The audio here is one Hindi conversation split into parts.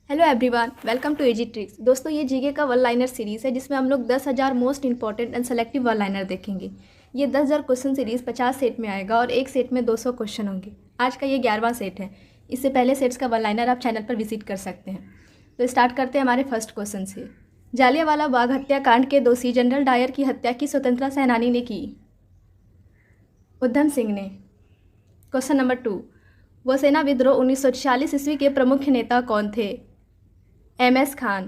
Hello everyone, welcome to AG tricks. दोस्तों, ये जीके का वन लाइनर सीरीज़ है जिसमें हम लोग 10,000 most important and selective one liner देखेंगे। ये 10,000 क्वेश्चन सीरीज़ 50 सेट में आएगा और एक सेट में 200 क्वेश्चन होंगे। आज का ये 11वां सेट है। इससे पहले सेट्स का वन लाइनर आप चैनल पर विजिट कर सकते हैं। तो स्टार्ट करते हैं हमारे फर्स्ट क्वेश्चन से। जालियांवाला बाग हत्याकांड के दोषी जनरल डायर की हत्या की स्वतंत्रता सेनानी ने की? उधम सिंह ने। क्वेश्चन नंबर 2, वासेना विद्रोह 1946 ईस्वी के प्रमुख नेता कौन थे? MS खान।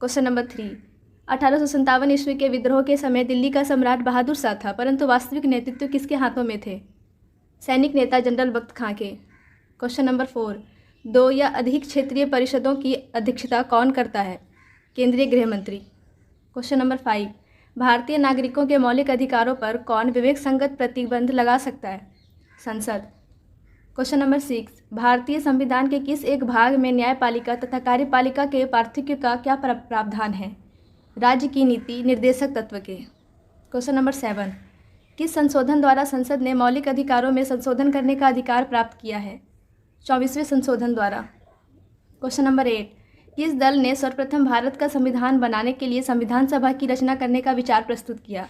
क्वेश्चन नंबर 3, 1857 ईस्वी के विद्रोह के समय दिल्ली का सम्राट बहादुर शाह था, परंतु वास्तविक नेतृत्व किसके हाथों में थे? सैनिक नेता जनरल बख्त खां के। क्वेश्चन नंबर 4, 2 या अधिक क्षेत्रीय परिषदों की अध्यक्षता कौन करता है? केंद्रीय गृह मंत्री। क्वेश्चन नंबर 5, भारतीय नागरिकों के मौलिक अधिकारों पर कौन विवेक संगत प्रतिबंध लगा सकता है? संसद। क्वेश्चन नंबर 6, भारतीय संविधान के किस एक भाग में न्यायपालिका तथा कार्यपालिका के पार्थक्य का क्या प्रावधान है? राज्य की नीति निर्देशक तत्व के। क्वेश्चन नंबर 7, किस संशोधन द्वारा संसद ने मौलिक अधिकारों में संशोधन करने का अधिकार प्राप्त किया है? 24वें संशोधन द्वारा। क्वेश्चन नंबर 8, किस दल ने सर्वप्रथम भारत का संविधान बनाने के लिए संविधान सभा की रचना करने का विचार प्रस्तुत किया?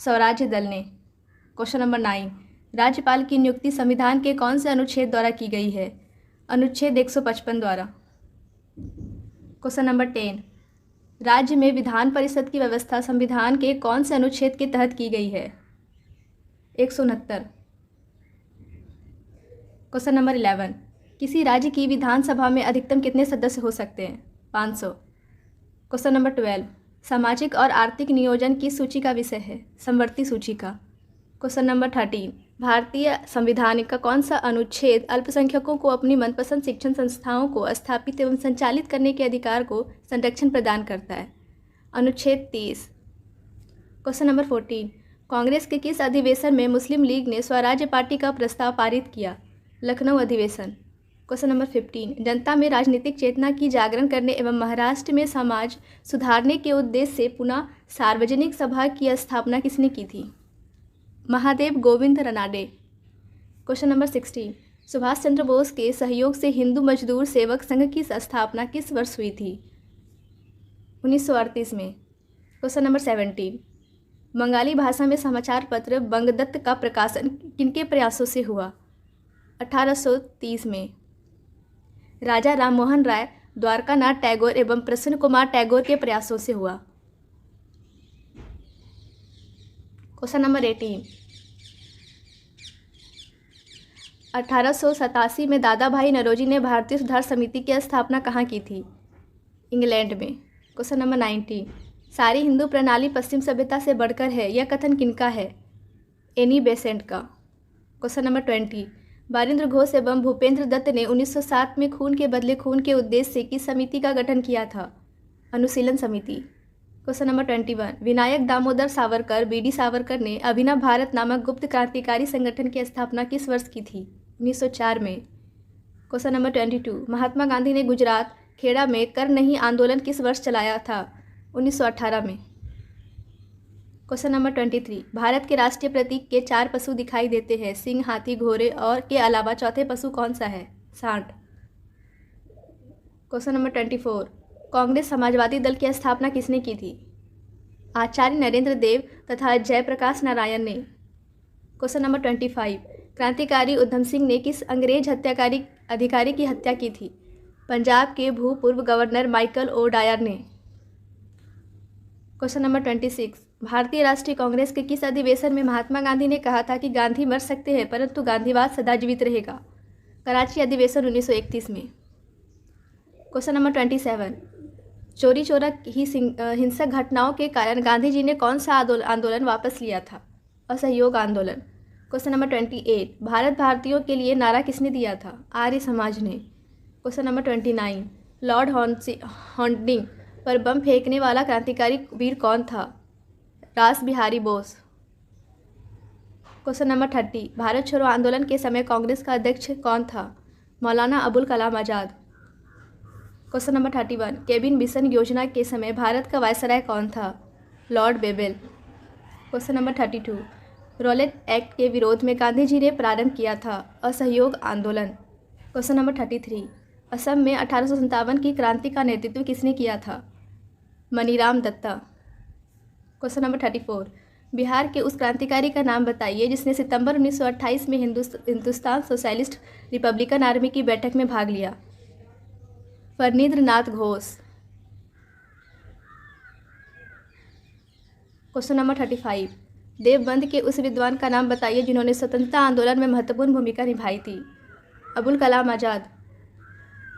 स्वराज्य दल ने। क्वेश्चन नंबर 9, राज्यपाल की नियुक्ति संविधान के कौन से अनुच्छेद द्वारा की गई है? अनुच्छेद 155 द्वारा। क्वेश्चन नंबर 10, राज्य में विधान परिषद की व्यवस्था संविधान के कौन से अनुच्छेद के तहत की गई है? 169। क्वेश्चन नंबर 11, किसी राज्य की विधानसभा में अधिकतम कितने सदस्य हो सकते हैं? 500। क्वेश्चन नंबर 12, सामाजिक और आर्थिक नियोजन किस सूची का विषय है? समवर्ती सूची का। क्वेश्चन नंबर 13, भारतीय संविधान का कौन सा अनुच्छेद अल्पसंख्यकों को अपनी मनपसंद शिक्षण संस्थाओं को स्थापित एवं संचालित करने के अधिकार को संरक्षण प्रदान करता है? अनुच्छेद 30। क्वेश्चन नंबर 14, कांग्रेस के किस अधिवेशन में मुस्लिम लीग ने स्वराज्य पार्टी का प्रस्ताव पारित किया? लखनऊ अधिवेशन। क्वेश्चन नंबर 15, जनता में राजनीतिक चेतना की जागरण करने एवं महाराष्ट्र में समाज सुधारने के उद्देश्य से पुनः सार्वजनिक सभा की स्थापना किसने की थी? महादेव गोविंद रनाडे। क्वेश्चन नंबर 16, सुभाष चंद्र बोस के सहयोग से हिंदू मजदूर सेवक संघ की स्थापना किस वर्ष हुई थी? 1938 में। क्वेश्चन नंबर 17, बंगाली भाषा में समाचार पत्र बंगदत्त का प्रकाशन किनके प्रयासों से हुआ? 1830 में। राजा राममोहन राय, द्वारकानाथ टैगोर एवं प्रसन्न कुमार टैगोर के प्रयासों से हुआ। क्वेश्चन नंबर 18, 1887 में दादा भाई नौरोजी ने भारतीय सुधार समिति की स्थापना कहाँ की थी? इंग्लैंड में। क्वेश्चन नंबर 19, सारी हिंदू प्रणाली पश्चिम सभ्यता से बढ़कर है, यह कथन किनका है? एनी बेसेंट का। क्वेश्चन नंबर 20, बारिंद्र घोष एवं भूपेंद्र दत्त ने 1907 में खून के बदले खून के उद्देश्य से किस समिति का गठन किया था? अनुशीलन समिति। Question number 21, Vinayak Damodar Savarkar BD Savarkar ने अभिनव भारत नामक गुप्त क्रांतिकारी संगठन की स्थापना किस वर्ष की थी? 1904 में। क्वेश्चन नंबर 22, महात्मा गांधी ने गुजरात खेड़ा में कर नहीं आंदोलन किस वर्ष चलाया था? 1918 में। क्वेश्चन नंबर 23, भारत के राष्ट्रीय प्रतीक के 4 पशु दिखाई देते हैं, सिंह, हाथी, घोड़े और के अलावा चौथे पशु कौन सा है? सांड। क्वेश्चन नंबर 24, कांग्रेस समाजवादी दल की स्थापना किसने की थी? आचार्य नरेंद्र देव तथा जयप्रकाश नारायण ने। क्वेश्चन नंबर 25, क्रांतिकारी उधम सिंह ने किस अंग्रेज हत्याकारी अधिकारी की हत्या की थी? पंजाब के भूपूर्व गवर्नर माइकल ओ डायर ने। क्वेश्चन नंबर 26, भारतीय राष्ट्रीय कांग्रेस के किस अधिवेशन में महात्मा गांधी ने कहा था कि गांधी मर सकते हैं परंतु गांधीवाद सदा जीवित रहेगा? कराची अधिवेशन 1931 में। क्वेश्चन नंबर 27, चोरी चोरा हिंसक घटनाओं के कारण गांधी जी ने कौन सा आंदोलन वापस लिया था? असहयोग आंदोलन। क्वेश्चन नंबर 28, भारत भारतीयों के लिए नारा किसने दिया था? आर्य समाज ने। क्वेश्चन नंबर 29, लॉर्ड हॉन्टिंग पर बम फेंकने वाला क्रांतिकारी वीर कौन था? रास बिहारी बोस। क्वेश्चन नंबर 30, भारत छोड़ो आंदोलन के समय कांग्रेस का अध्यक्ष कौन था? Maulana Abul Kalam Azad. Question number 31, cabin mission योजना के समय भारत का वायसराय कौन था? Lord Wavell. Question number 32, Rowlatt Act के विरोध में गांधी जी ने प्रारंभ किया था असहयोग आंदोलन। क्वेश्चन नंबर 33, असम में 1857 की क्रांति का नेतृत्व किसने किया था? मनीराम दत्ता। क्वेश्चन नंबर 34, बिहार के उस क्रांतिकारी का नाम बताइए जिसने सितंबर 1928 में हिंदुस्तान सोशलिस्ट रिपब्लिकन आर्मी की बैठक में भाग लिया। फणींद्र नाथ घोष। क्वेश्चन नंबर 35, देवबंद के उस विद्वान का नाम बताइए जिन्होंने स्वतंत्रता आंदोलन में महत्वपूर्ण भूमिका निभाई थी। अबुल कलाम आज़ाद।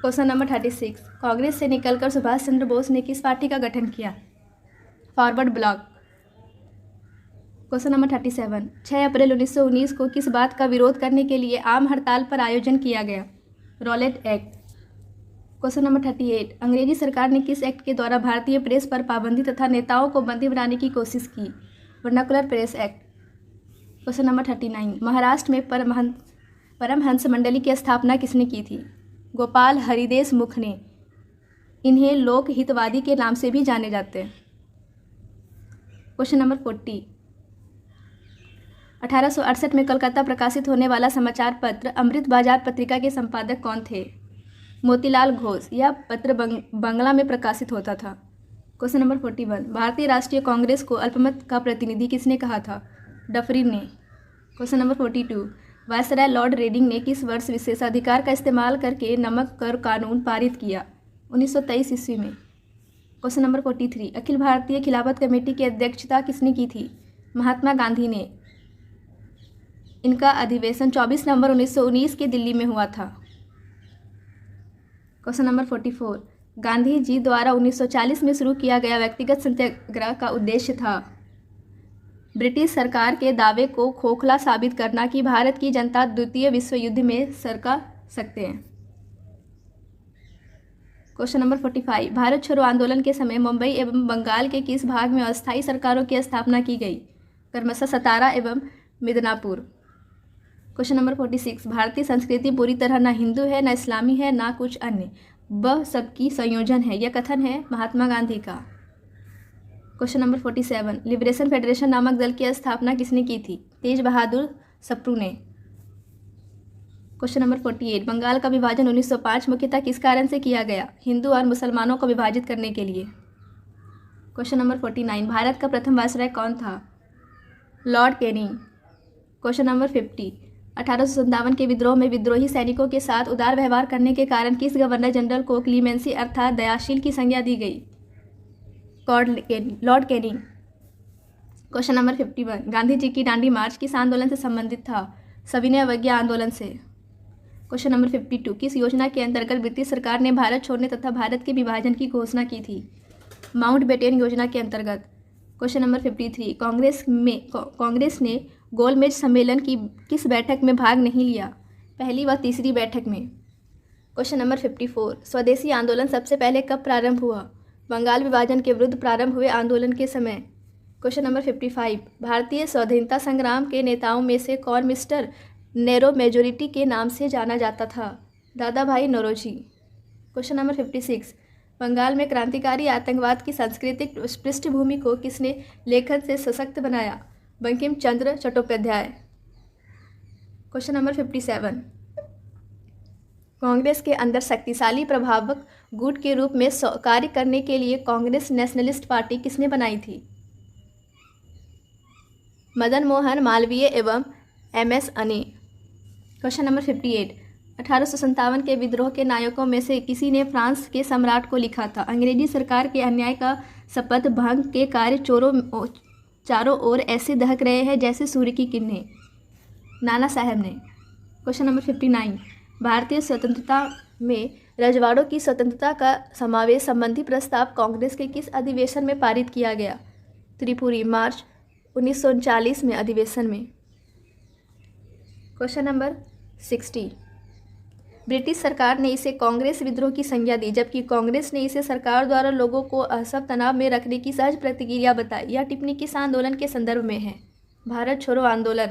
क्वेश्चन नंबर 36, कांग्रेस से निकलकर सुभाष चंद्र बोस ने किस पार्टी का गठन किया? Forward block. क्वेश्चन नंबर 37, 6 अप्रैल 1919 को किस बात का विरोध करने के लिए आम हड़ताल पर आयोजन किया गया? Rowlatt Act. क्वेश्चन नंबर 38, अंग्रेजी सरकार ने किस एक्ट के द्वारा भारतीय प्रेस पर पाबंदी तथा नेताओं को बंदी बनाने की कोशिश की? Vernacular press act. Question number 39, Maharashtra में परमहंस मंडली की स्थापना किसने की थी? गोपाल हरिदेश मुख ने। इन्हें लोक हितवादी के नाम से भी जाने जाते हैं। क्वेश्चन नंबर 40, 1868 में कोलकाता प्रकाशित होने वाला समाचार पत्र अमृत बाजार पत्रिका के संपादक कौन थे? मोतीलाल घोष। यह पत्र बंगला में प्रकाशित होता था। क्वेश्चन नंबर 41, भारतीय राष्ट्रीय कांग्रेस को अल्पमत का प्रतिनिधि किसने कहा था? डफरिन ने। Question number 42, viceroy lord Reading ने किस वर्ष विशेषाधिकार का इस्तेमाल करके नमक कर कानून पारित किया? 1923 ईस्वी में। क्वेश्चन नंबर 43, अखिल भारतीय खिलाफत कमेटी की अध्यक्षता किसने की थी? महात्मा गांधी ने। इनका अधिवेशन 24 नवंबर 1919 के दिल्ली में हुआ था। क्वेश्चन नंबर 44, गांधी जी द्वारा 1940 में शुरू किया गया व्यक्तिगत सत्याग्रह का उद्देश्य था? ब्रिटिश सरकार के दावे को खोखला साबित करना कि भारत की जनता द्वितीय विश्व युद्ध में सरका सकते हैं। क्वेश्चन नंबर 45, भारत छोड़ो आंदोलन के समय मुंबई एवं बंगाल के किस भाग में अस्थायी सरकारों की स्थापना की गई? क्रमशः सतारा एवं मिदनापुर। क्वेश्चन नंबर 46, भारतीय संस्कृति पूरी तरह न हिंदू है, न इस्लामी है, ना कुछ अन्य, वह सबकी संयोजन है। यह कथन है महात्मा गांधी का। क्वेश्चन नंबर 47, लिबरेशन फेडरेशन नामक दल की स्थापना किसने की थी? तेज बहादुर सप्रू ने। क्वेश्चन नंबर 48, बंगाल का विभाजन 1905 मुख्यतः किस कारण से किया गया? हिंदू और मुसलमानों को विभाजित करने के लिए। क्वेश्चन नंबर 49, भारत का प्रथम वायसराय कौन था? Lord Canning. क्वेश्चन नंबर 50, 1857 के विद्रोह में विद्रोही सैनिकों के साथ उदार व्यवहार करने के कारण किस गवर्नर जनरल को क्लीमेंसी अर्थात दयाशील की संज्ञा दी गई? Lord Canning. Question number 51, Gandhi ji की दांडी मार्च किस आंदोलन से संबंधित था? सविनय अवज्ञा आंदोलन से। क्वेश्चन नंबर 52, किस योजना के अंतर्गत ब्रिटिश सरकार ने भारत छोड़ने तथा भारत के विभाजन की घोषणा की थी? माउंटबेटन योजना के अंतर्गत। क्वेश्चन नंबर 53, कांग्रेस ने गोलमेज सम्मेलन की किस बैठक में भाग नहीं लिया? पहली व तीसरी बैठक में। क्वेश्चन नंबर 54, स्वदेशी आंदोलन सबसे पहले कब प्रारंभ हुआ? बंगाल विभाजन के विरुद्ध प्रारंभ हुए आंदोलन के समय। क्वेश्चन नंबर 55, भारतीय स्वाधीनता संग्राम के नेताओं में से कौन मिस्टर नैरो मेजोरिटी के नाम से जाना जाता था? दादा भाई नौरोजी। क्वेश्चन नंबर 56, बंगाल में क्रांतिकारी आतंकवाद की सांस्कृतिक पृष्ठभूमि को किसने लेखन से सशक्त बनाया? बंकिम चंद्र चट्टोपाध्याय। क्वेश्चन नंबर 57, कांग्रेस के अंदर शक्तिशाली प्रभावक गुट के रूप में कार्य करने के लिए कांग्रेस नेशनलिस्ट पार्टी किसने बनाई थी? मदन मोहन मालवीय एवं MS अने। क्वेश्चन नंबर 58, 1857 के विद्रोह के नायकों में से किसी ने फ्रांस के सम्राट को लिखा था? अंग्रेजी सरकार के अन्याय का शपथ भंग के कार्य चारों ओर ऐसे दहक रहे हैं जैसे सूर्य की किरणें। नाना साहब ने। क्वेश्चन नंबर 59, भारतीय स्वतंत्रता में रजवाड़ों की स्वतंत्रता का समावेश संबंधी प्रस्ताव कांग्रेस के किस अधिवेशन में पारित किया गया? त्रिपुरी, मार्च 1939 में अधिवेशन में। क्वेश्चन नंबर 60, ब्रिटिश सरकार ने इसे कांग्रेस विद्रोह की संज्ञा दी जबकि कांग्रेस ने इसे सरकार द्वारा लोगों को असहज तनाव में रखने की सहज प्रतिक्रिया बताई। यह टिप्पणी किस आंदोलन के संदर्भ में है? भारत छोड़ो आंदोलन।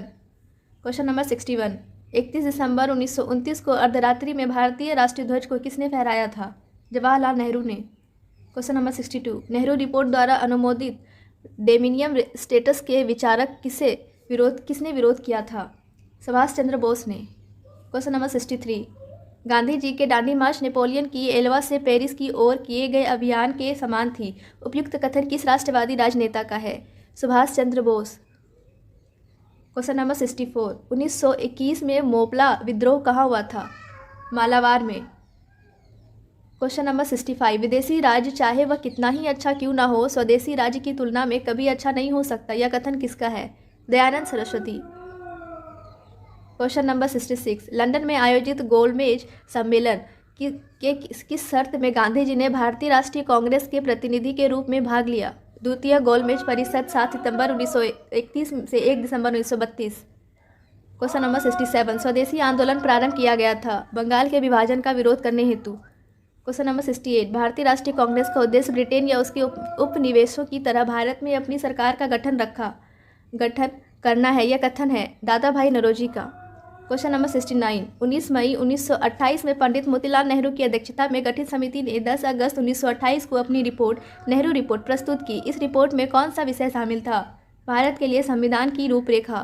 क्वेश्चन नंबर 61, 31 दिसंबर 1929 को अर्धरात्रि में भारतीय राष्ट्रीय ध्वज को किसने फहराया था? जवाहरलाल नेहरू ने। क्वेश्चन नंबर 62, नेहरू रिपोर्ट द्वारा अनुमोदित डोमिनियन स्टेटस के विचारक किसने विरोध किया था? सुभाष चंद्र बोस ने। क्वेश्चन नंबर 63, गांधी जी के दांडी मार्च नेपोलियन की एल्वा से पेरिस की ओर किए गए अभियान के समान थी। उपयुक्त कथन किस राष्ट्रवादी राजनेता का है? सुभाष चंद्र बोस। क्वेश्चन नंबर 64, 1921 में मोपला विद्रोह कहाँ हुआ था? मालाबार में। क्वेश्चन नंबर 65, विदेशी राज्य चाहे वह कितना ही अच्छा क्यों ना हो, स्वदेशी राज्य की तुलना में कभी अच्छा नहीं हो सकता। यह कथन किसका है? Dayanand Saraswati. Question number 66, London में आयोजित गोलमेज सम्मेलन किस शर्त में गांधी जी ने भारतीय राष्ट्रीय कांग्रेस के प्रतिनिधि के रूप में भाग लिया? द्वितीय गोलमेज परिषद 7 सितंबर 1931 से 1 दिसंबर 1932। क्वेश्चन नंबर 67, स्वदेशी आंदोलन प्रारंभ किया गया था बंगाल के विभाजन का विरोध करने हेतु। क्वेश्चन नंबर 68, भारतीय राष्ट्रीय कांग्रेस का उद्देश्य ब्रिटेन या उसके उपनिवेशों की तरह भारत में अपनी सरकार का गठन करना है। यह कथन है दादा भाई नौरोजी का। क्वेश्चन नंबर 69, 19 मई 1928 में पंडित मोतीलाल नेहरू की अध्यक्षता में गठित समिति ने 10 अगस्त 1928 को अपनी रिपोर्ट नेहरू रिपोर्ट प्रस्तुत की। इस रिपोर्ट में कौन सा विषय शामिल था? भारत के लिए संविधान की रूपरेखा।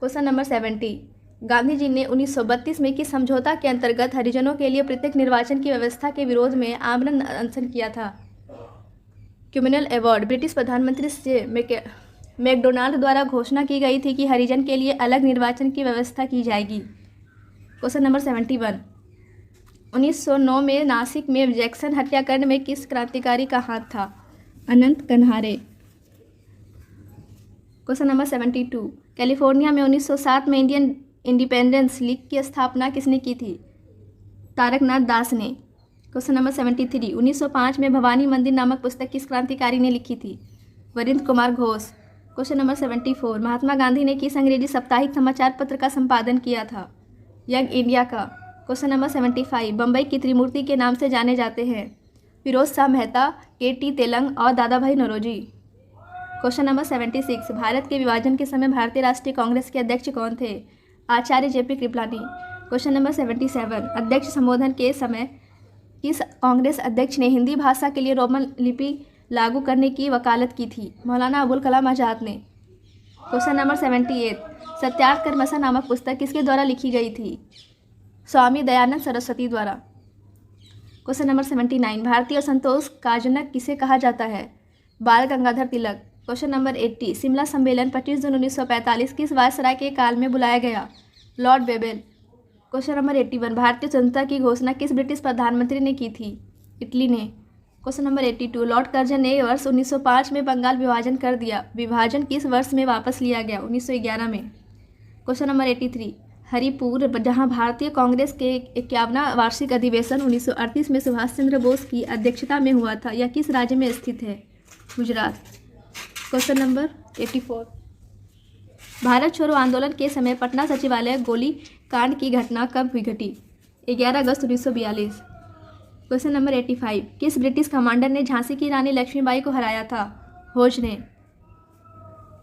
क्वेश्चन नंबर 70, गांधी जी ने 1932 में किस समझौता के अंतर्गत हरिजनों के लिए प्रत्येक निर्वाचन की व्यवस्था के विरोध में आमरण अनशन किया था? Communal award. ब्रिटिश प्रधानमंत्री से मैकडोनाल्ड द्वारा घोषणा की गई थी कि हरिजन के लिए अलग निर्वाचन की व्यवस्था की जाएगी। क्वेश्चन नंबर 71, 1909 में नासिक में जैक्सन हत्याकांड में किस क्रांतिकारी का हाथ था? अनंत कन्हारे। क्वेश्चन नंबर 72, कैलिफोर्निया में 1907 में इंडियन इंडिपेंडेंस लीग की स्थापना किसने की थी? तारकनाथ दास ने। क्वेश्चन नंबर 73, 1905 में भवानी मंदिर नामक पुस्तक किस क्रांतिकारी ने लिखी थी? वरिंद्र कुमार घोष। क्वेश्चन नंबर 74, महात्मा गांधी ने किस अंग्रेजी साप्ताहिक समाचार पत्र का संपादन किया था? यंग इंडिया का। क्वेश्चन नंबर 75, बम्बई की त्रिमूर्ति के नाम से जाने जाते हैं? फिरोज शाह मेहता, KT तेलंग और दादा भाई नौरोजी। क्वेश्चन नंबर 76, भारत के विभाजन के समय भारतीय राष्ट्रीय कांग्रेस के अध्यक्ष कौन थे? आचार्य JP कृपलानी। क्वेश्चन नंबर 77, अध्यक्ष संबोधन के समय किस कांग्रेस अध्यक्ष ने हिंदी भाषा के लिए रोमन लिपि लागू करने की वकालत की थी? मौलाना अबुल कलाम आज़ाद ने। क्वेश्चन नंबर 78, सत्यार्थ कर्मशः नामक पुस्तक किसके द्वारा लिखी गई थी? स्वामी दयानंद सरस्वती द्वारा। क्वेश्चन नंबर 79, भारतीय असंतोष का जनक किसे कहा जाता है? बाल गंगाधर तिलक। क्वेश्चन नंबर 80, शिमला सम्मेलन 25 जून 1945 किस वायसराय के काल में बुलाया गया? Lord Wavell. क्वेश्चन नंबर 81, भारतीय स्वतंत्रता की घोषणा किस ब्रिटिश प्रधानमंत्री ने की थी? इटली ने। क्वेश्चन नंबर 82, लॉर्ड कर्जन ने वर्ष 1905 में बंगाल विभाजन कर दिया। विभाजन किस वर्ष में वापस लिया गया? 1911 में। क्वेश्चन नंबर 83, हरिपुर जहां भारतीय कांग्रेस के 51वां वार्षिक अधिवेशन 1938 में सुभाष चंद्र बोस की अध्यक्षता में हुआ था, यह किस राज्य में स्थित है? गुजरात। क्वेश्चन नंबर 84, भारत छोड़ो आंदोलन के समय पटना सचिवालय गोली कांड की घटना कब घटी? 11 अगस्त 1942। क्वेश्चन नंबर 85, किस ब्रिटिश कमांडर ने झांसी की रानी लक्ष्मीबाई को हराया था? भोज ने।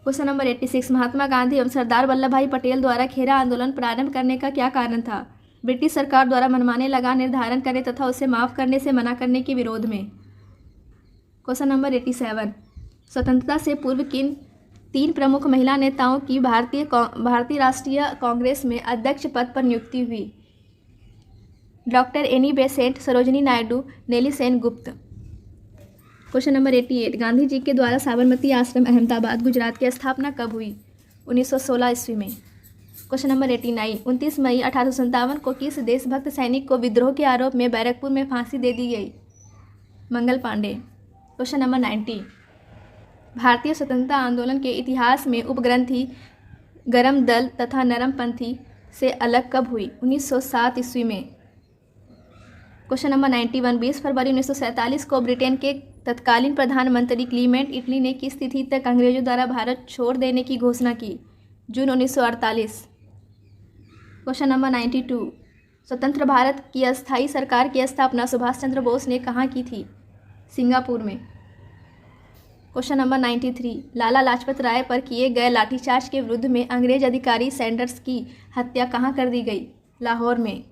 क्वेश्चन नंबर 86, महात्मा गांधी एवं सरदार वल्लभ भाई पटेल द्वारा खेरा आंदोलन प्रारंभ करने का क्या कारण था? ब्रिटिश सरकार द्वारा मनमाने लगान निर्धारण करने तथा उसे माफ़ करने से मना करने के विरोध में। क्वेश्चन नंबर 87, स्वतंत्रता से पूर्व किन 3 प्रमुख महिला नेताओं की भारतीय राष्ट्रीय कांग्रेस में अध्यक्ष पद पर नियुक्ति हुई? Doctor Annie Besant, Sarojini Naidu, Nellie Sen Gupta. Question number 88, Gandhi ji के द्वारा साबरमती आश्रम अहमदाबाद गुजरात की स्थापना कब हुई? 1916 ईस्वी में। क्वेश्चन नंबर 89, 29 मई 1857 को किस देशभक्त सैनिक को विद्रोह के आरोप में बैरकपुर में फांसी दे दी गई? मंगल पांडे। क्वेश्चन नंबर 90, भारतीय स्वतंत्रता आंदोलन के इतिहास में उपग्रंथि गरम दल तथा नरमपंथी से अलग कब हुई? 1907 ईस्वी में। क्वेश्चन नंबर 91, 20 फरवरी 1947 को ब्रिटेन के तत्कालीन प्रधानमंत्री क्लीमेंट इटली ने किस तिथि तक अंग्रेजों द्वारा भारत छोड़ देने की घोषणा की? जून 1948। क्वेश्चन नंबर 92, स्वतंत्र भारत की अस्थायी सरकार की स्थापना सुभाष चंद्र बोस ने कहाँ की थी? सिंगापुर में। क्वेश्चन नंबर 93, लाला लाजपत राय पर किए गए लाठीचार्ज के विरुद्ध में अंग्रेज अधिकारी सैंडर्स की हत्या कहाँ कर दी गई? लाहौर में।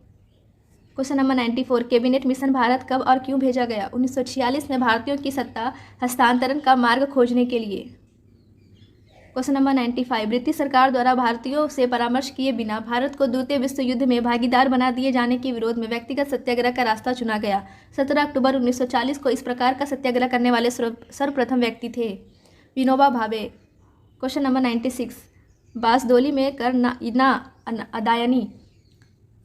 Question number 94, cabinet mission Bharat कब और क्यों भेजा गया? 1946 में भारतीयों की सत्ता हस्तांतरण का मार्ग खोजने के लिए। क्वेश्चन नंबर 95, ब्रिटिश सरकार द्वारा भारतीयों से परामर्श किए बिना भारत को द्वितीय विश्व युद्ध में भागीदार बना दिए जाने के विरोध में व्यक्तिगत सत्याग्रह का रास्ता चुना गया। 17 अक्टूबर 1940 को इस प्रकार का सत्याग्रह करने वाले सर्वप्रथम व्यक्ति थे विनोबा भावे। क्वेश्चन नंबर 96, बांसडोली में कर ना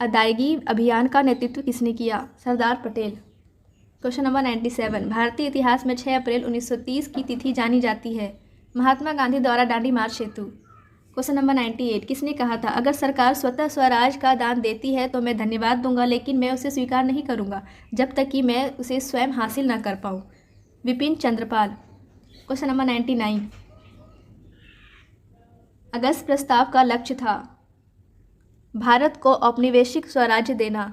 अदायगी अभियान का नेतृत्व किसने किया? सरदार पटेल। क्वेश्चन नंबर 97, भारतीय इतिहास में 6 अप्रैल 1930 की तिथि जानी जाती है? महात्मा गांधी द्वारा दांडी मार्च हेतु। क्वेश्चन नंबर 98, किसने कहा था अगर सरकार स्वतः स्वराज का दान देती है तो मैं धन्यवाद दूंगा, लेकिन मैं उसे स्वीकार नहीं करूंगा जब तक कि मैं उसे स्वयं हासिल न कर पाऊँ? विपिन चंद्रपाल। क्वेश्चन नंबर 99, अगस्त प्रस्ताव का लक्ष्य था? भारत को औपनिवेशिक स्वराज्य देना।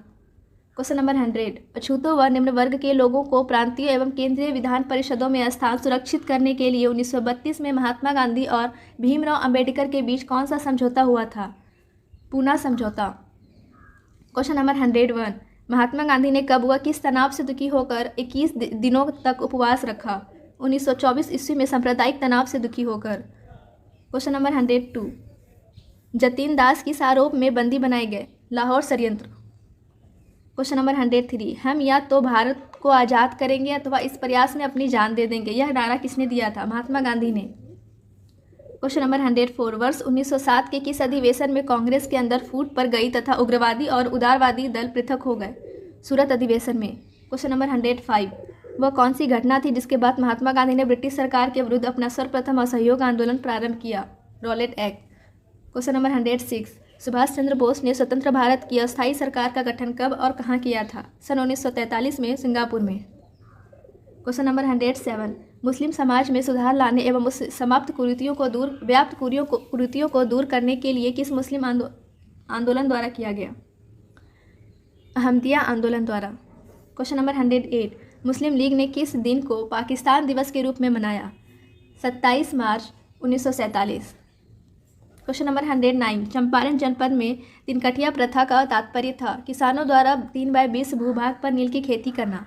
क्वेश्चन नंबर 100, अछूतों व निम्न वर्ग के लोगों को प्रांतीय एवं केंद्रीय विधान परिषदों में स्थान सुरक्षित करने के लिए 1932 में महात्मा गांधी और भीमराव अंबेडकर के बीच कौन सा समझौता हुआ था? पूना समझौता। क्वेश्चन नंबर 101, महात्मा गांधी ने कब व किस तनाव से दुखी होकर 21 दिनों तक उपवास रखा? 1924 ईस्वी में सांप्रदायिक तनाव से दुखी होकर। क्वेश्चन नंबर 102, जतीन दास किस आरोप में बंदी बनाए गए? लाहौर षड्यंत्र। क्वेश्चन नंबर 103, हम या तो भारत को आज़ाद करेंगे अथवा इस प्रयास में अपनी जान दे देंगे, यह नारा किसने दिया था? महात्मा गांधी ने। क्वेश्चन नंबर 104, वर्ष 1907 के किस अधिवेशन में कांग्रेस के अंदर फूट पर गई तथा उग्रवादी और उदारवादी दल पृथक हो गए? सूरत अधिवेशन में। क्वेश्चन नंबर 105, वह कौन सी घटना थी जिसके बाद महात्मा गांधी ने ब्रिटिश सरकार के विरुद्ध अपना सर्वप्रथम असहयोग आंदोलन प्रारंभ किया? Rowlatt Act. Question number 106, Subhash Chandra Bose ने स्वतंत्र भारत की अस्थायी सरकार का गठन कब और कहाँ किया था? सन 1943 में सिंगापुर में। क्वेश्चन नंबर 107, मुस्लिम समाज में सुधार लाने एवं उस व्याप्त कुरीतियों को दूर करने के लिए किस मुस्लिम आंदोलन द्वारा किया गया? अहमदिया आंदोलन द्वारा। क्वेश्चन नंबर 108, मुस्लिम लीग ने किस दिन को पाकिस्तान दिवस के रूप में मनाया? 27 मार्च 1947। क्वेश्चन नंबर 109, चंपारण जनपद में तिनकठिया प्रथा का तात्पर्य था? किसानों द्वारा 3/20 भूभाग पर नील की खेती करना।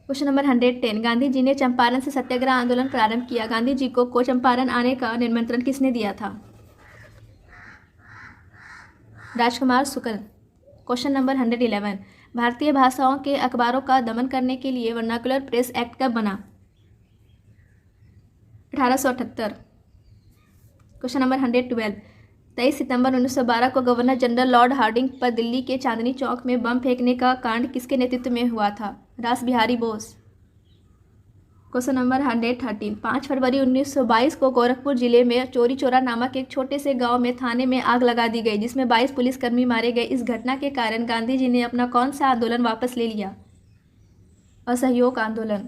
क्वेश्चन नंबर 110, गांधी जी ने चंपारण से सत्याग्रह आंदोलन प्रारंभ किया। गांधी जी को चंपारण आने का निमंत्रण किसने दिया था? राजकुमार शुक्ल। क्वेश्चन नंबर 111, भारतीय भाषाओं के अखबारों का दमन करने के लिए वर्नाकुलर प्रेस एक्ट कब बना? 1878। क्वेश्चन नंबर 112, 23 सितंबर 1912 को गवर्नर जनरल लॉर्ड हार्डिंग पर दिल्ली के चांदनी चौक में बम फेंकने का कांड किसके नेतृत्व में हुआ था? रास बिहारी बोस। क्वेश्चन नंबर 113, 5 फरवरी 1922 को गोरखपुर जिले में चोरी चौरा नामक एक छोटे से गांव में थाने में आग लगा दी गई जिसमें 22 पुलिसकर्मी मारे गए। इस घटना के कारण गांधी जी ने अपना कौन सा आंदोलन वापस ले लिया? असहयोग आंदोलन।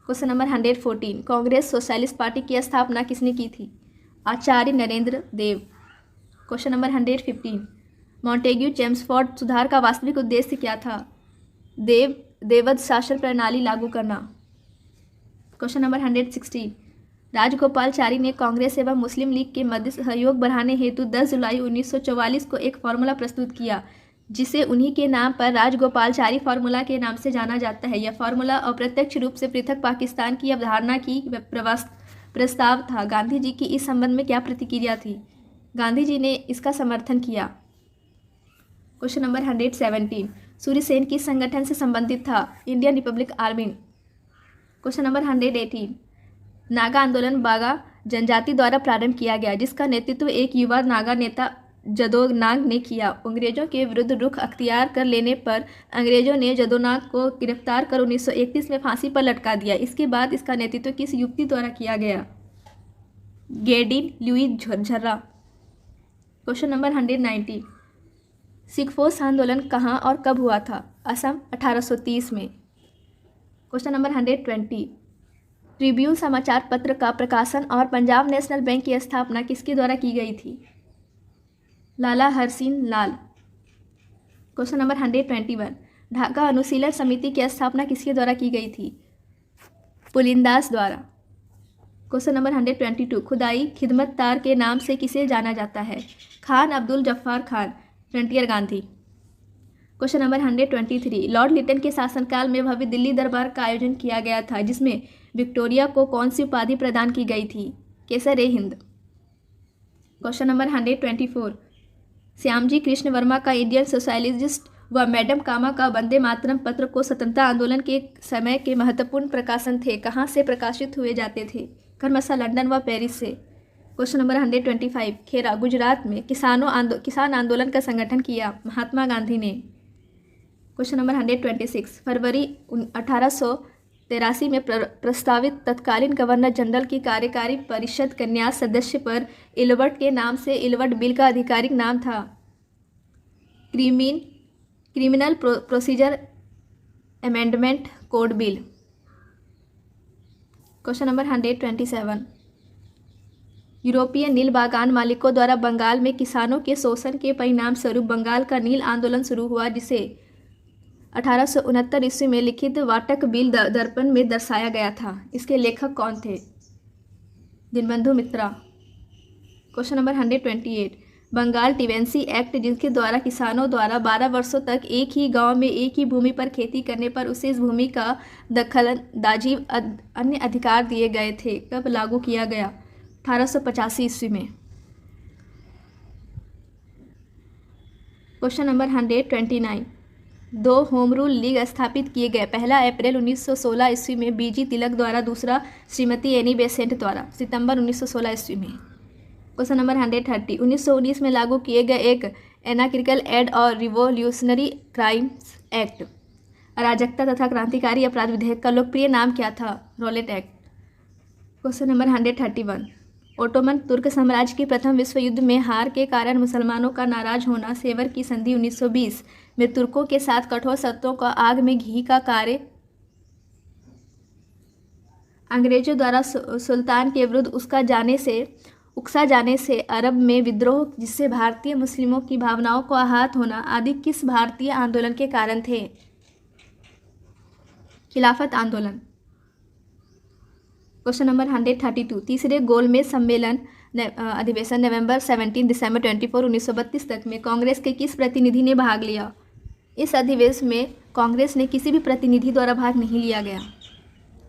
Question number 114, Congress socialist party की स्थापना किसने की थी? आचार्य नरेंद्र देव। क्वेश्चन नंबर 115, मॉन्टेग्यू चेम्सफोर्ड सुधार का वास्तविक उद्देश्य क्या था? देवद शासन प्रणाली लागू करना। क्वेश्चन नंबर 116, राजगोपालचारी ने कांग्रेस एवं मुस्लिम लीग के मध्य सहयोग बढ़ाने हेतु 10 जुलाई 1944 को एक फार्मूला प्रस्तुत किया जिसे उन्हीं के नाम पर राजगोपालचारी फार्मूला के नाम से जाना जाता है। यह फार्मूला अप्रत्यक्ष रूप से पृथक पाकिस्तान की अवधारणा की प्रस्ताव था। गांधी जी की इस संबंध में क्या प्रतिक्रिया थी? गांधी जी ने इसका समर्थन किया। क्वेश्चन नंबर 117, सूर्यसेन किस संगठन से संबंधित था? Indian Republic army. Question number 118, Naga आंदोलन बागा जनजाति द्वारा प्रारंभ किया गया जिसका नेतृत्व एक युवा नागा नेता जदोनाग ने किया। अंग्रेजों के विरुद्ध रुख अख्तियार कर लेने पर अंग्रेजों ने जदोनाग को गिरफ्तार कर 1931 में फांसी पर लटका दिया। इसके बाद इसका नेतृत्व किस युवती द्वारा किया गया? गेडिन लुई झर्रा। क्वेश्चन नंबर 119, सिखफोस आंदोलन कहाँ और कब हुआ था? असम 1830 में। क्वेश्चन नंबर 120, ट्रिब्यून समाचार पत्र का प्रकाशन और पंजाब नेशनल बैंक की स्थापना किसके द्वारा की गई थी? लाला हरसिंह लाल। क्वेश्चन नंबर 121, ढाका अनुशीलन समिति की स्थापना किसके द्वारा की गई थी? पुलिंदास द्वारा। क्वेश्चन नंबर 122, खुदाई खिदमतदार के नाम से किसे जाना जाता है? Khan Abdul Ghaffar Khan. Frontier Gandhi. Question number 123, Lord Lytton के शासनकाल में भव्य दिल्ली दरबार का आयोजन किया गया था जिसमें विक्टोरिया को कौन सी उपाधि प्रदान की गई थी? केसर ए हिंद। क्वेश्चन नंबर 124, श्यामजी कृष्ण वर्मा का इंडियन सोशलिस्ट व मैडम कामा का वंदे मातरम पत्र को स्वतंत्रता आंदोलन के समय के महत्वपूर्ण प्रकाशन थे, कहाँ से प्रकाशित हुए जाते थे? क्रमशः लंदन व पेरिस से। क्वेश्चन नंबर 125, खेरा गुजरात में किसान आंदोलन का संगठन किया? महात्मा गांधी ने। क्वेश्चन नंबर 126, फरवरी 1883 में प्रस्तावित तत्कालीन गवर्नर जनरल की कार्यकारी परिषद के न्यास सदस्य पर इलवर्ट के नाम से इलवर्ट बिल का आधिकारिक नाम था? Criminal procedure amendment code bill. Question number 127, यूरोपीय नील बागान मालिकों द्वारा बंगाल में किसानों के शोषण के परिणाम स्वरूप बंगाल का नील आंदोलन शुरू हुआ, जिसे 1869 ईस्वी में लिखित वाटक बिल दर्पण में दर्शाया गया था। इसके लेखक कौन थे? दीनबंधु मित्रा। क्वेश्चन नंबर 128, बंगाल टिवेंसी एक्ट, जिसके द्वारा किसानों द्वारा 12 वर्षों तक एक ही गांव में एक ही भूमि पर खेती करने पर उसे इस भूमि का दखलंदाजी अन्य अधिकार दिए गए थे, कब लागू किया गया? 1885 ईस्वी में। Question number 129, 2 home rule league स्थापित किए गए? पहला अप्रैल 1916 ईस्वी में बीजी तिलक द्वारा, दूसरा श्रीमती एनी बेसेंट द्वारा, सितंबर 1916 ईस्वी में। क्वेश्चन नंबर 130, 1919 में लागू किए गए एक एनार्किकल एड और रिवोल्यूशनरी क्राइम्स एक्ट, अराजकता तथा क्रांतिकारी अपराध विधेयक का लोकप्रिय नाम क्या था? Rowlatt Act. Question number 131, Ottoman तुर्क साम्राज्य की प्रथम विश्व युद्ध में हार के कारण मुसलमानों का नाराज होना, सेवर की संधि 1920 में तुर्कों के साथ कठोर शर्तों का आग में घी का कार्य, अंग्रेजों द्वारा सुल्तान के विरुद्ध उकसा जाने से अरब में विद्रोह, जिससे भारतीय मुस्लिमों की भावनाओं को आहत होना आदि किस भारतीय आंदोलन के कारण थे? खिलाफत आंदोलन। क्वेश्चन नंबर 132, तीसरे गोलमेज सम्मेलन अधिवेशन नवंबर 17 दिसंबर 24 1932 तक में कांग्रेस के किस प्रतिनिधि ने भाग लिया? इस अधिवेशन में कांग्रेस ने किसी भी प्रतिनिधि द्वारा भाग नहीं लिया गया।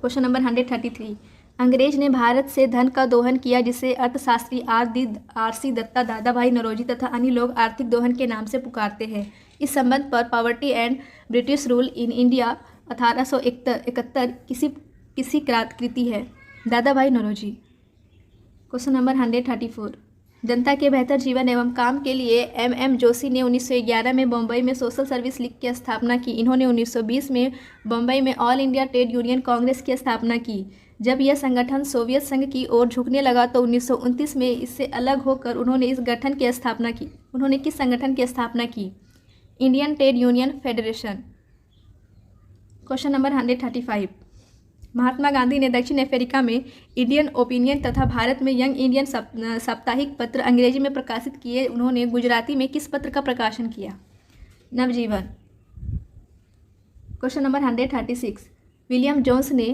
क्वेश्चन नंबर 133, अंग्रेज ने भारत से धन का दोहन किया, जिसे अर्थशास्त्री आर.सी. दत्ता, दादा भाई नौरोजी तथा अन्य लोग आर्थिक दोहन के नाम से पुकारते हैं। इस संबंध पर poverty and British rule in India 1871 किसी कृति है? दादा भाई नौरोजी। क्वेश्चन नंबर 134, जनता के बेहतर जीवन एवं काम के लिए एम जोशी ने 1911 में बम्बई में सोशल सर्विस लीग की स्थापना की। इन्होंने 1920 में बम्बई में all India Trade Union Congress की स्थापना की। जब यह संगठन सोवियत संघ की ओर झुकने लगा तो 1929 में इससे अलग होकर उन्होंने इस गठन की स्थापना की। उन्होंने किस संगठन की स्थापना की? Indian trade union federation. Question number 135, Mahatma Gandhi ने दक्षिण अफ्रीका में इंडियन ओपिनियन तथा भारत में यंग इंडियन साप्ताहिक पत्र अंग्रेजी में प्रकाशित किए। उन्होंने गुजराती में किस पत्र का प्रकाशन किया? नवजीवन। क्वेश्चन नंबर 136, विलियम जोन्स ने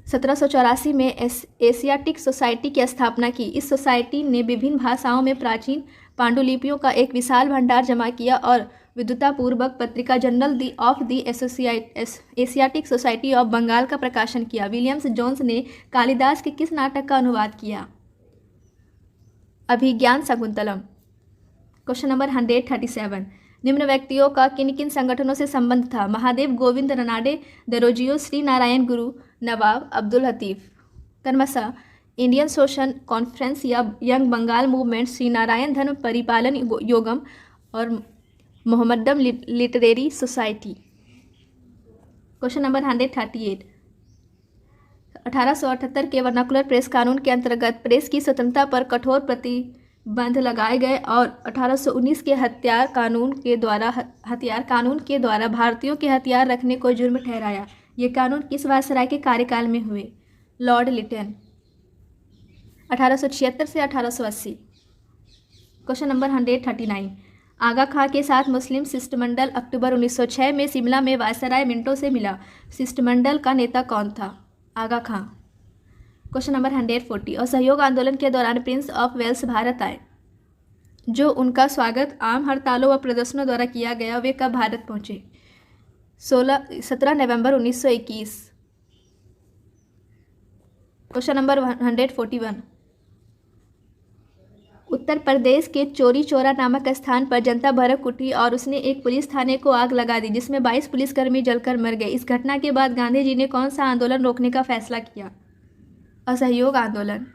1784 में एशियाटिक सोसाइटी की स्थापना की। इस सोसाइटी ने विभिन्न भाषाओं में प्राचीन पांडुलिपियों का एक विशाल भंडार जमा किया और विद्वतापूर्वक पत्रिका journal of the Asiatic society of Bengal का प्रकाशन किया। विलियम्स जोन्स ने कालिदास के किस नाटक का अनुवाद किया? अभिज्ञान शकुंतलम। क्वेश्चन नंबर 137, निम्न व्यक्तियों का किन किन संगठनों से संबंध था? महादेव गोविंद रनाडे, दरोजियो, श्री नारायण गुरु, नवाब अब्दुल लतीफ। क्रमशः इंडियन सोशल कॉन्फ्रेंस या यंग बंगाल मूवमेंट, श्री नारायण धर्म परिपालन योगम और मोहम्मदम लिटरेरी सोसाइटी। क्वेश्चन नंबर 138, 1878 के वर्नाकुलर प्रेस कानून के अंतर्गत प्रेस की स्वतंत्रता पर कठोर प्रतिबंध लगाए गए और 1819 के हथियार कानून के द्वारा भारतीयों के हथियार रखने को जुर्म ठहराया। ये कानून किस वायसराय के कार्यकाल में हुए? लॉर्ड लिटन। 1876 से 1880। क्वेश्चन नंबर 139, आगा खां के साथ मुस्लिम शिष्टमंडल अक्टूबर 1906 में शिमला में वायसराय मिंटो से मिला। शिष्टमंडल का नेता कौन था? आगा खां। क्वेश्चन नंबर 140, असहयोग आंदोलन के दौरान प्रिंस ऑफ वेल्स भारत आए। जो उनका स्वागत आम हड़तालों व प्रदर्शनों द्वारा किया गया, वे कब भारत पहुंचे? 17 नवंबर 1921। Question number 141। उत्तर प्रदेश के चौरी चौरा नामक स्थान पर जनता भड़क उठी और उसने एक पुलिस थाने को आग लगा दी, जिसमें 22 पुलिसकर्मी जलकर मर गए। इस घटना के बाद गांधी जी ने कौन सा आंदोलन रोकने का फैसला किया? असहयोग आंदोलन।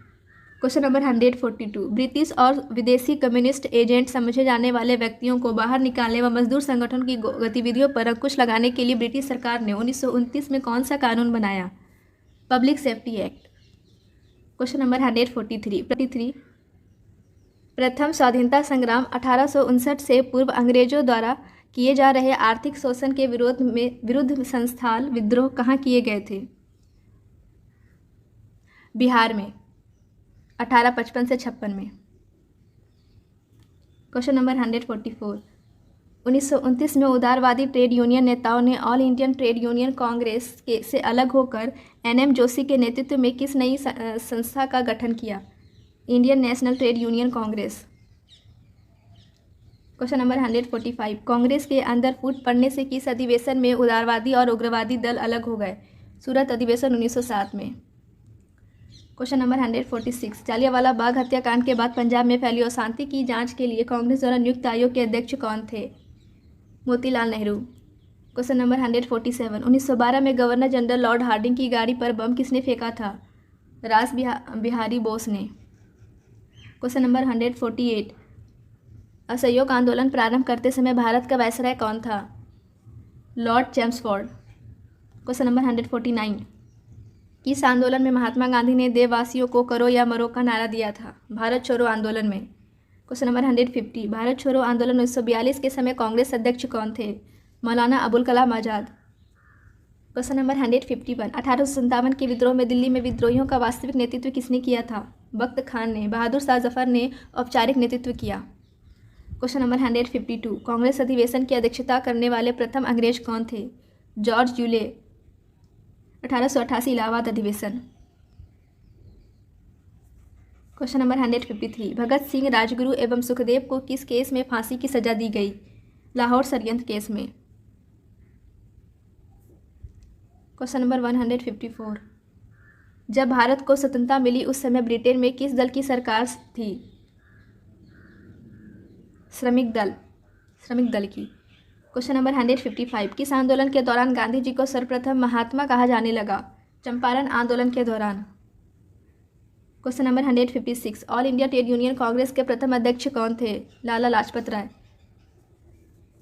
Question number 142। ब्रिटिश और विदेशी कम्युनिस्ट एजेंट समझे जाने वाले व्यक्तियों को बाहर निकालने व मजदूर संगठन की गतिविधियों पर अंकुश लगाने के लिए ब्रिटिश सरकार ने 1929 में कौन सा कानून बनाया? Public safety act. Question number 143। प्रथम स्वाधीनता संग्राम 1859 से पूर्व अंग्रेजों द्वारा किए जा रहे आर्थिक शोषण के विरुद्ध संस्थाल विद्रोह कहाँ किए गए थे? बिहार में 1855 से 56 में। Question number 144। 1929 में उदारवादी ट्रेड यूनियन नेताओं ने all Indian trade Union Congress से अलग होकर NM जोशी के नेतृत्व में किस नई संस्था का गठन किया? Indian national trade Union Congress. Question number 145। Congress के अंदर फूट पड़ने से किस अधिवेशन में उदारवादी और उग्रवादी दल अलग हो गए? सूरत अधिवेशन 1907 में। Question number 146। जालियांवाला बाग हत्याकांड के बाद पंजाब में फैली अशांति की जांच के लिए कांग्रेस द्वारा नियुक्त आयोग के अध्यक्ष कौन थे? मोतीलाल नेहरू। Question number 147। 1912 में गवर्नर जनरल लॉर्ड हार्डिंग की गाड़ी पर बम किसने फेंका था? रास बिहारी बोस ने। Question number 148। असहयोग आंदोलन प्रारंभ करते समय भारत का वायसराय कौन था? Lord Chelmsford. Question number 149। किस आंदोलन में महात्मा गांधी ने देशवासियों को करो या मरो का नारा दिया था? भारत छोड़ो आंदोलन में। Question number 150। भारत छोड़ो आंदोलन 1942 के समय कांग्रेस अध्यक्ष कौन थे? मौलाना अबुल कलाम आज़ाद। Question number 151। 1857 के विद्रोह में दिल्ली में विद्रोहियों का वास्तविक नेतृत्व किसने किया था? बख्त खान ने। बहादुर शाह जफर ने औपचारिक नेतृत्व किया। Question number 152। कांग्रेस अधिवेशन की अध्यक्षता करने वाले प्रथम अंग्रेज कौन थे? George Yule. 1888 इलाहाबाद अधिवेशन। Question number 153। भगत सिंह, राजगुरु एवं सुखदेव को किस केस में फांसी की सजा दी गई? लाहौर षड्यंत्र केस में। Question number 154। जब भारत को स्वतंत्रता मिली उस समय ब्रिटेन में किस दल की सरकार थी? श्रमिक दल की। Question number 155। किस आंदोलन के दौरान गांधी जी को सर्वप्रथम महात्मा कहा जाने लगा? चंपारण आंदोलन के दौरान। Question number 156। All India Trade Union Congress के प्रथम अध्यक्ष कौन थे? लाला लाजपत राय।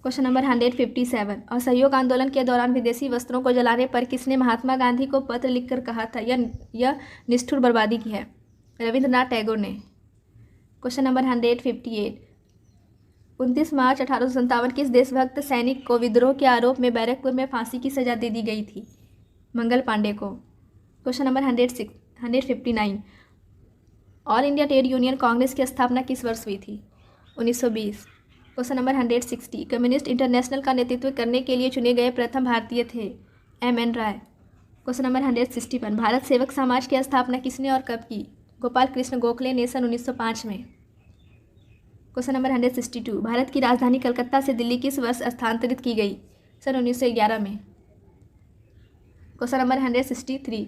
Question number 157। असहयोग आंदोलन के दौरान विदेशी वस्त्रों को जलाने पर किसने महात्मा गांधी को पत्र लिखकर कहा था यह निष्ठुर बर्बादी की है? रविंद्रनाथ टैगोर ने। Question number 158। 29 मार्च 1857 किस देशभक्त सैनिक को विद्रोह के आरोप में बैरकपुर में फांसी की सजा दे दी गई थी? मंगल पांडे को। Question number 159। All India Trade Union Congress की स्थापना किस वर्ष हुई थी? 1920। Question number 160। कम्युनिस्ट इंटरनेशनल का नेतृत्व करने के लिए चुने गए प्रथम भारतीय थे? M.N. राय। Question number 161। भारत सेवक समाज की स्थापना किसने और कब की? गोपाल कृष्ण गोखले ने सन 1905 में। Question number 162। भारत की राजधानी कलकत्ता से दिल्ली किस वर्ष स्थानांतरित की गई? सन 1911 में। Question number 163।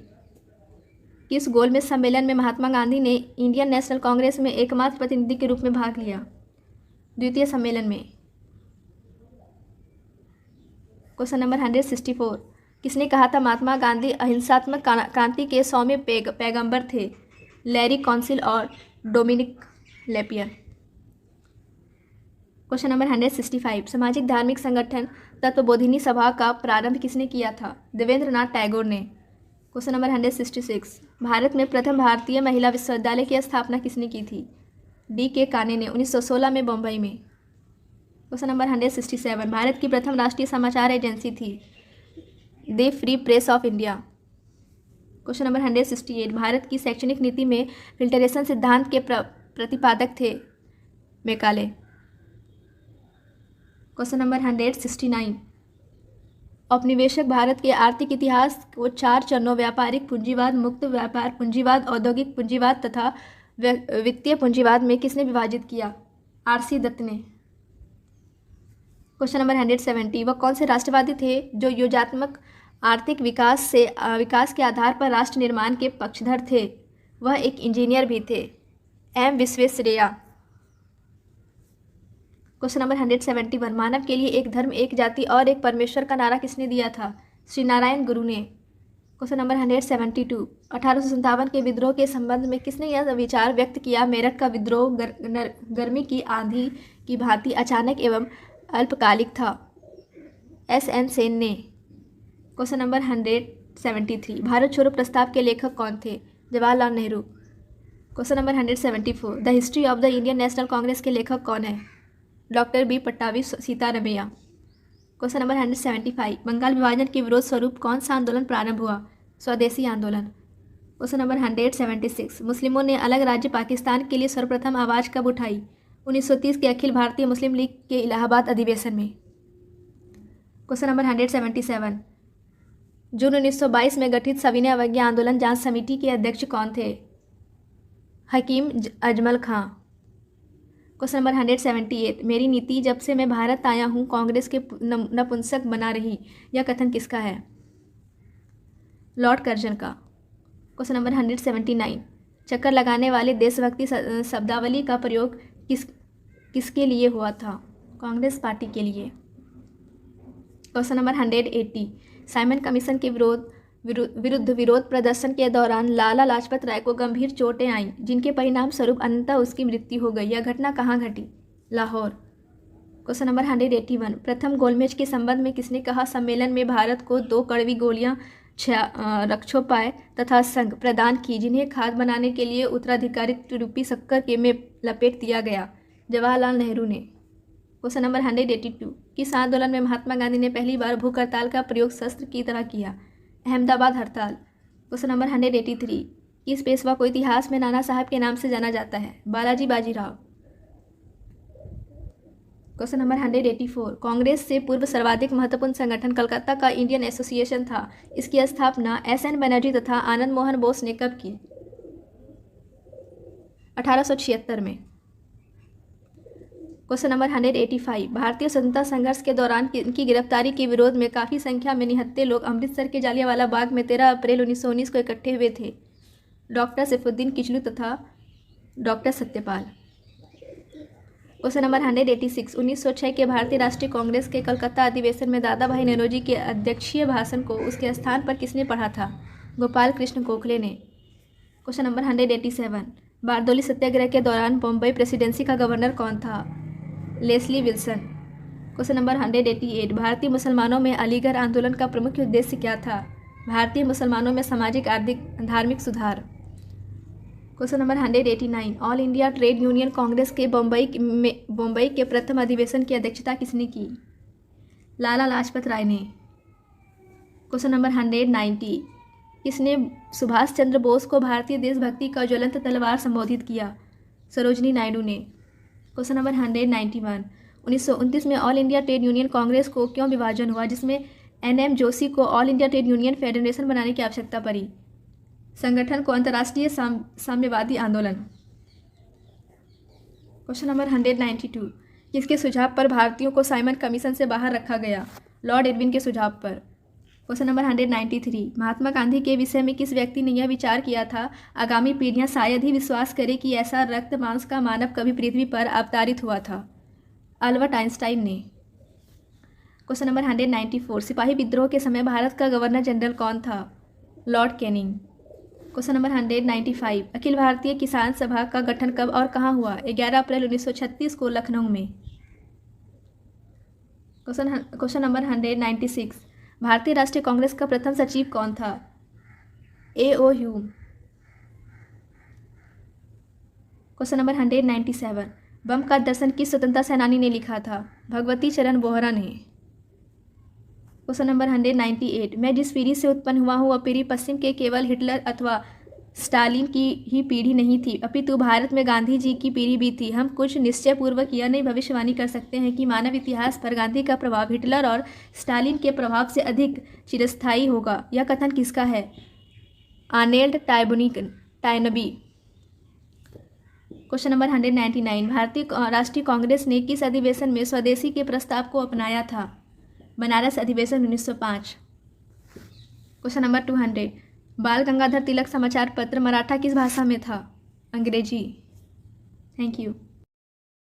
किस गोलमेज सम्मेलन में महात्मा गांधी ने इंडियन नेशनल कांग्रेस में एकमात्र प्रतिनिधि के रूप में भाग लिया? द्वितीय सम्मेलन में। Question number 164। किसने कहा था महात्मा गांधी अहिंसात्मक क्रांति के 100वें पैगंबर थे? लैरी कौंसिल और डोमिनिक लेपियर। Question number 165। सामाजिक धार्मिक संगठन तत्वबोधिनी सभा का प्रारंभ किसने किया था? देवेंद्रनाथ टैगोर ने। Question number 166। भारत में प्रथम भारतीय महिला विश्वविद्यालय की स्थापना किसने की थी? D.K. काने ने 1916 में बम्बई में। Question number 167। भारत की प्रथम राष्ट्रीय समाचार एजेंसी थी? The free press of India. Question number 168। Bharat की शैक्षणिक नीति में फिल्टरेशन सिद्धांत के प्रतिपादक थे? मैकाले। Question number 169। औपनिवेशिक भारत के आर्थिक इतिहास को 4 चरणों व्यापारिक पूंजीवाद, मुक्त व्यापार पूंजीवाद, औद्योगिक पूंजीवाद तथा वित्तीय पूंजीवाद में किसने विभाजित किया? R.C. दत्त ने। Question number 170। वह कौन से राष्ट्रवादी थे जो योजनात्मक आर्थिक विकास के आधार पर राष्ट्र निर्माण के पक्षधर थे। वह एक इंजीनियर भी थे। एम विश्वेश्वरैया। क्वेश्चन नंबर 171, मानव के लिए एक धर्म, एक जाति और एक परमेश्वर का नारा किसने दिया था? श्री नारायण गुरु ने। क्वेश्चन नंबर 172, 1857 के विद्रोह के संबंध में किसने यह विचार व्यक्त किया? मेरठ का विद्रोह गर्मी की आंधी की भांति अचानक एवं अल्पकालिक था। एस.एन. सेन ने। क्वेश्चन नंबर 173, भारत छोड़ो प्रस्ताव के लेखक कौन थे? Jawaharlal Nehru. Question number 174, the history of the Indian national Congress के लेखक कौन है? Doctor B Pattabhi Sitaramayya. Question number 175, Bengal विभाजन के विरोध स्वरूप कौन सा आंदोलन प्रारंभ हुआ? स्वदेशी आंदोलन। क्वेश्चन नंबर 176, मुस्लिमों ने अलग राज्य पाकिस्तान के लिए सर्वप्रथम आवाज़ कब उठाई? 1930 के अखिल भारतीय मुस्लिम लीग के इलाहाबाद अधिवेशन में। क्वेश्चन नंबर 177, जून 1922 में गठित सविनय अवज्ञा आंदोलन जांच समिति के अध्यक्ष कौन थे? हकीम अजमल खां। क्वेश्चन नंबर 178, मेरी नीति जब से मैं भारत आया हूँ कांग्रेस के नपुंसक बना रही, यह कथन किसका है? लॉर्ड कर्जन का। क्वेश्चन नंबर 179, चक्कर लगाने वाले देशभक्ति शब्दावली का प्रयोग किसके लिए हुआ था? कांग्रेस पार्टी के लिए। क्वेश्चन नंबर 180, साइमन कमीशन के विरुद्ध विरोध प्रदर्शन के दौरान लाला लाजपत राय को गंभीर चोटें आईं, जिनके परिणाम स्वरूप अंततः उसकी मृत्यु हो गई। यह घटना कहाँ घटी? लाहौर। क्वेश्चन नंबर 181, प्रथम गोलमेज के संबंध में किसने कहा? सम्मेलन में भारत को 2 कड़वी गोलियां, रक्षोपाय तथा संघ प्रदान की, जिन्हें खाद बनाने के लिए उत्तराधिकारित्व रूपी शक्कर के में लपेट दिया गया। जवाहरलाल नेहरू ने। क्वेश्चन नंबर 182, किस आंदोलन में महात्मा गांधी ने पहली बार भूख हड़ताल का प्रयोग शस्त्र की तरह किया? अहमदाबाद हड़ताल। क्वेश्चन नंबर 183, किस पेशवा को इतिहास में नाना साहब के नाम से जाना जाता है? बालाजी बाजीराव। क्वेश्चन नंबर 184, कांग्रेस से पूर्व सर्वाधिक महत्वपूर्ण संगठन कलकत्ता का इंडियन एसोसिएशन था। इसकी स्थापना एस.एन. बनर्जी तथा आनंद मोहन बोस ने कब की? 1876 में। क्वेश्चन नंबर 185, भारतीय स्वतंत्रता संघर्ष के दौरान इनकी गिरफ्तारी के विरोध में काफ़ी संख्या में निहत्थे लोग अमृतसर के जालियांवाला बाग में 13 अप्रैल 1919 को इकट्ठे हुए थे। डॉक्टर सैफुद्दीन किचलू तथा डॉक्टर सत्यपाल। क्वेश्चन नंबर 186, 1906 के भारतीय राष्ट्रीय कांग्रेस के कलकत्ता अधिवेशन में दादा भाई नौरोजी के अध्यक्षीय भाषण को उसके स्थान पर किसने पढ़ा था? गोपाल कृष्ण गोखले ने। क्वेश्चन नंबर 187, बारदोली सत्याग्रह के दौरान बम्बई प्रेसिडेंसी का गवर्नर कौन था? Leslie Wilson. क्वेश्चन नंबर 188, भारतीय मुसलमानों में अलीगढ़ आंदोलन का प्रमुख उद्देश्य क्या था? भारतीय मुसलमानों में सामाजिक, आर्थिक, धार्मिक सुधार। Question number 189, all India Trade Union Congress के बम्बई के प्रथम अधिवेशन की अध्यक्षता किसने की? लाला लाजपत राय ने। क्वेश्चन नंबर 190, किसने सुभाष चंद्र बोस को भारतीय देशभक्ति का ज्वलंत तलवार संबोधित किया? सरोजनी नायडू ने। क्वेश्चन नंबर 191, 1929 में all India Trade Union Congress को क्यों विभाजन हुआ, जिसमें एन.एम. जोशी को all India Trade union federation बनाने की आवश्यकता पड़ी? संगठन को अंतर्राष्ट्रीय साम्यवादी आंदोलन। क्वेश्चन नंबर 192, किसके सुझाव पर भारतीयों को साइमन कमीशन से बाहर रखा गया? लॉर्ड इरविन के सुझाव पर। क्वेश्चन नंबर 193, महात्मा गांधी के विषय में किस व्यक्ति ने यह विचार किया था? आगामी पीढ़ियां शायद ही विश्वास करें कि ऐसा रक्त मांस का मानव कभी पृथ्वी पर अवतरित हुआ था। अल्बर्ट आइंस्टाइन ने। क्वेश्चन नंबर 194, सिपाही विद्रोह के समय भारत का गवर्नर जनरल कौन था? Lord Canning. Question number 195, Akhil Bharatiya किसान सभा का गठन कब और कहाँ हुआ? 11 अप्रैल 1936 को लखनऊ में। क्वेश्चन नंबर 196, भारतीय राष्ट्रीय कांग्रेस का प्रथम सचिव कौन था? A.O. ह्यूम। क्वेश्चन नंबर 197, बम का दर्शन किस स्वतंत्रता सेनानी ने लिखा था? भगवती चरण बोहरा ने। क्वेश्चन नंबर 198, मैं जिस पीढ़ी से उत्पन्न हुआ हूँ वह पीढ़ी पश्चिम के केवल हिटलर अथवा स्टालिन की ही पीढ़ी नहीं थी, अपितु भारत में गांधी जी की पीढ़ी भी थी। हम कुछ निश्चयपूर्वक यह नहीं भविष्यवाणी कर सकते हैं कि मानव इतिहास पर गांधी का प्रभाव हिटलर और स्टालिन के प्रभाव से अधिक चिरस्थायी होगा। यह कथन किसका है? आर्नेल्ड टायनबी। क्वेश्चन नंबर 199, भारतीय राष्ट्रीय कांग्रेस ने किस अधिवेशन में स्वदेशी के प्रस्ताव को अपनाया था? बनारस अधिवेशन 1905। क्वेश्चन नंबर 200, बाल गंगाधर तिलक समाचार पत्र मराठा किस भाषा में था? अंग्रेजी। Thank you.